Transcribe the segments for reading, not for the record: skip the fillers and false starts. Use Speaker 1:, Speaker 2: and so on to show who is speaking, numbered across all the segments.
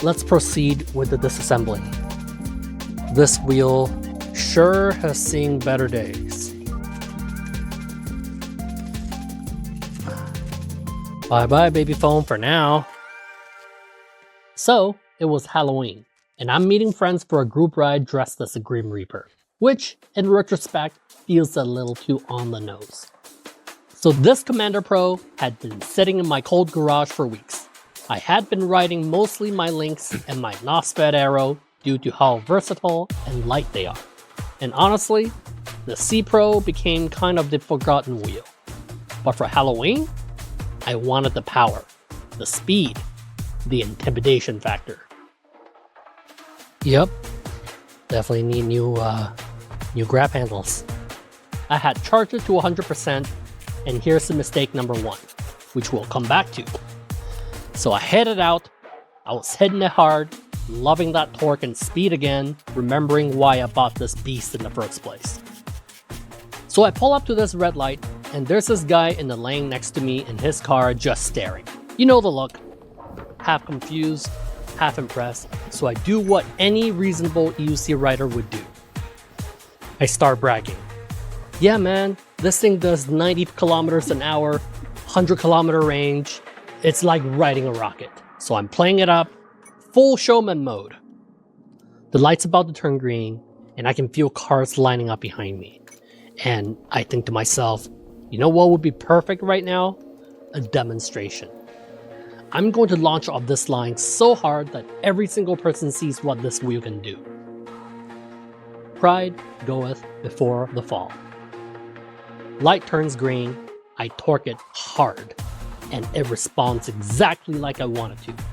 Speaker 1: let's proceed with the disassembling. This wheel sure has seen better days. Bye-bye, baby foam, for now. So, it was Halloween, and I'm meeting friends for a group ride dressed as a Grim Reaper, which, in retrospect, feels a little too on the nose. So this Commander Pro had been sitting in my cold garage for weeks. I had been riding mostly my Lynx and my NOSFED Arrow due to how versatile and light they are. And honestly, the C Pro became kind of the forgotten wheel. But for Halloween, I wanted the power, the speed, the intimidation factor. Yep, definitely need new grab handles. I had charged it to 100%, and here's the mistake number 1, which we'll come back to. So I headed out, I was hitting it hard, loving that torque and speed again, remembering why I bought this beast in the first place. So I pull up to this red light, and there's this guy in the lane next to me in his car just staring. You know the look. Half confused, half impressed, so I do what any reasonable EUC rider would do. I start bragging. Yeah man, this thing does 90 kilometers an hour, 100 kilometer range. It's like riding a rocket. So I'm playing it up, full showman mode. The light's about to turn green, and I can feel cars lining up behind me. And I think to myself, you know what would be perfect right now? A demonstration. I'm going to launch off this line so hard that every single person sees what this wheel can do. Pride goeth before the fall. Light turns green, I torque it hard, and it responds exactly like I want it to.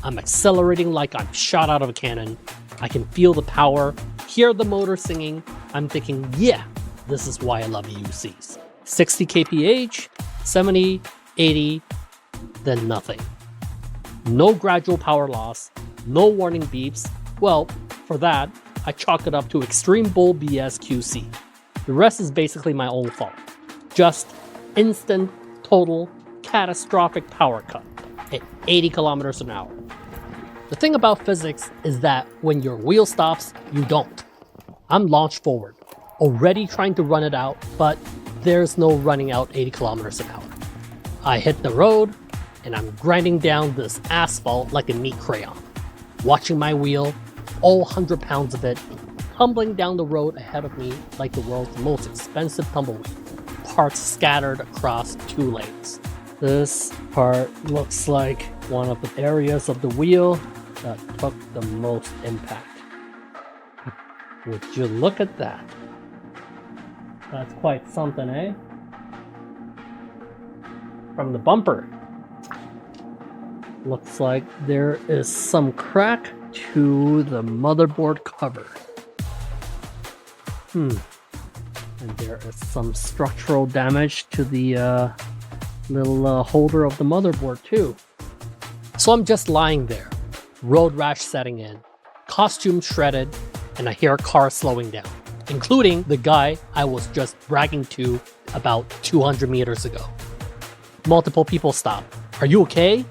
Speaker 1: I'm accelerating like I'm shot out of a cannon. I can feel the power, hear the motor singing. I'm thinking, yeah, this is why I love EUCs. 60 kph, 70, 80, then nothing. No gradual power loss, no warning beeps. Well, for that, I chalk it up to Extreme Bull BS QC. The rest is basically my own fault. Just instant, total, catastrophic power cut at 80 kilometers an hour. The thing about physics is that when your wheel stops, you don't. I'm launched forward, already trying to run it out, but there's no running out 80 kilometers an hour. I hit the road, and I'm grinding down this asphalt like a neat crayon, watching my wheel, all 100 pounds of it, tumbling down the road ahead of me like the world's most expensive tumbleweed, parts scattered across 2 lanes. This part looks like one of the areas of the wheel that took the most impact. Would you look at that? That's quite something, eh? From the bumper, looks like there is some crack to the motherboard cover. And there is some structural damage to the little holder of the motherboard too. So I'm just lying there, road rash setting in, costume shredded, and I hear a car slowing down, including the guy I was just bragging to about 200 meters ago. Multiple people stop. Are you okay?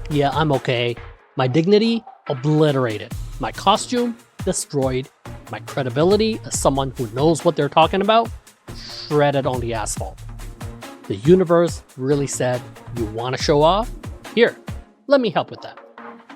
Speaker 1: Yeah, I'm okay. My dignity obliterated. My costume destroyed. My credibility as someone who knows what they're talking about shredded on the asphalt. The universe really said, you want to show off? Here, let me help with that.